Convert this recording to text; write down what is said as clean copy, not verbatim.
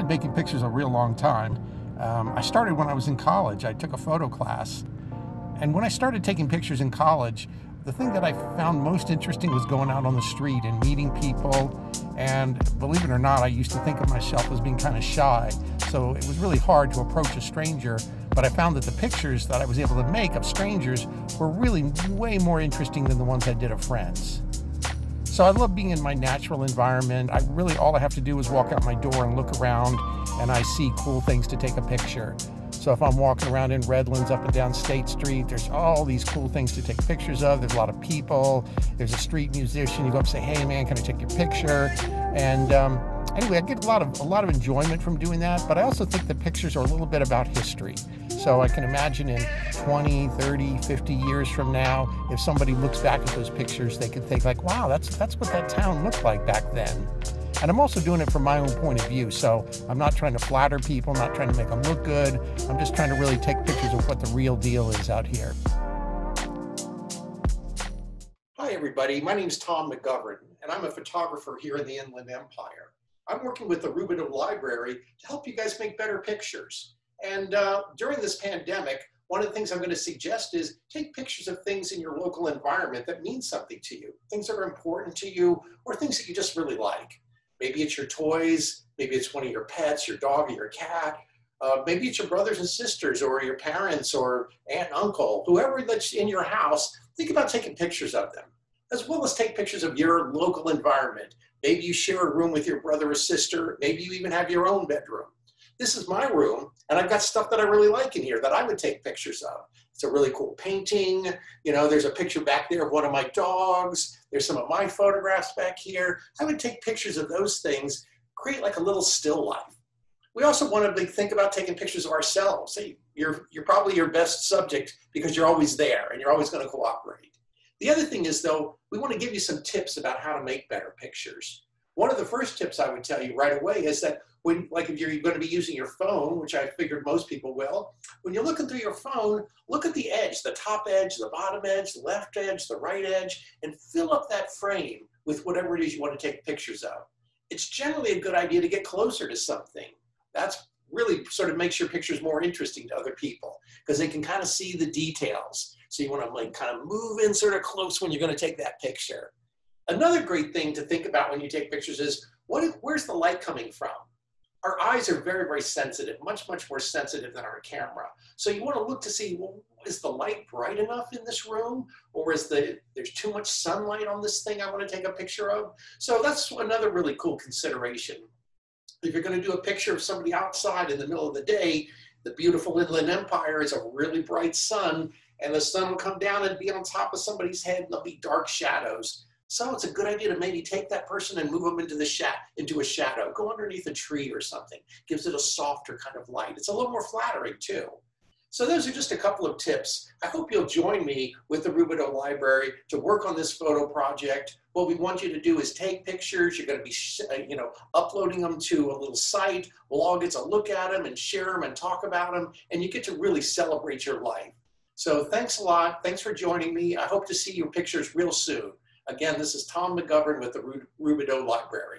been making pictures a real long time. I started when I was in college. I took a photo class. And when I started taking pictures in college, the thing that I found most interesting was going out on the street and meeting people. And believe it or not, I used to think of myself as being kind of shy. So it was really hard to approach a stranger. But I found that the pictures that I was able to make of strangers were really way more interesting than the ones I did of friends. So I love being in my natural environment. All I have to do is walk out my door and look around, and I see cool things to take a picture. So if I'm walking around in Redlands up and down State Street, there's all these cool things to take pictures of. There's a lot of people. There's a street musician. You go up and say, "Hey man, can I take your picture?" And anyway, I get a lot of enjoyment from doing that, but I also think the pictures are a little bit about history. So I can imagine in 20, 30, 50 years from now, if somebody looks back at those pictures, they could think like, wow, that's what that town looked like back then. And I'm also doing it from my own point of view. So I'm not trying to flatter people, I'm not trying to make them look good. I'm just trying to really take pictures of what the real deal is out here. Hi, everybody. My name is Tom McGovern, and I'm a photographer here in the Inland Empire. I'm working with the Rubidoux Library to help you guys make better pictures. And during this pandemic, one of the things I'm going to suggest is take pictures of things in your local environment that mean something to you, things that are important to you, or things that you just really like. Maybe it's your toys, maybe it's one of your pets, your dog or your cat, maybe it's your brothers and sisters or your parents or aunt and uncle, whoever that's in your house. Think about taking pictures of them, as well as take pictures of your local environment. Maybe you share a room with your brother or sister, maybe you even have your own bedroom. This is my room, and I've got stuff that I really like in here that I would take pictures of. It's a really cool painting. You know, there's a picture back there of one of my dogs. There's some of my photographs back here. I would take pictures of those things, create like a little still life. We also want to think about taking pictures of ourselves. You're probably your best subject because you're always there and you're always going to cooperate. The other thing is, though, we want to give you some tips about how to make better pictures. One of the first tips I would tell you right away is that if you're going to be using your phone, which I figured most people will, when you're looking through your phone, look at the edge, the top edge, the bottom edge, the left edge, the right edge, and fill up that frame with whatever it is you want to take pictures of. It's generally a good idea to get closer to something. That's really sort of makes your pictures more interesting to other people because they can kind of see the details. So you want to kind of move in sort of close when you're going to take that picture. Another great thing to think about when you take pictures is where's the light coming from? Our eyes are very, very sensitive, much, much more sensitive than our camera. So you want to look to see, well, is the light bright enough in this room? Or there's too much sunlight on this thing I want to take a picture of? So that's another really cool consideration. If you're going to do a picture of somebody outside in the middle of the day, the beautiful Inland Empire is a really bright sun, and the sun will come down and be on top of somebody's head, and there'll be dark shadows. So it's a good idea to maybe take that person and move them into a shadow. Go underneath a tree or something. Gives it a softer kind of light. It's a little more flattering too. So those are just a couple of tips. I hope you'll join me with the Rubidoux Library to work on this photo project. What we want you to do is take pictures. You're going to be uploading them to a little site. We'll all get to look at them and share them and talk about them. And you get to really celebrate your life. So thanks a lot. Thanks for joining me. I hope to see your pictures real soon. Again, this is Tom McGovern with the Rubidoux Library.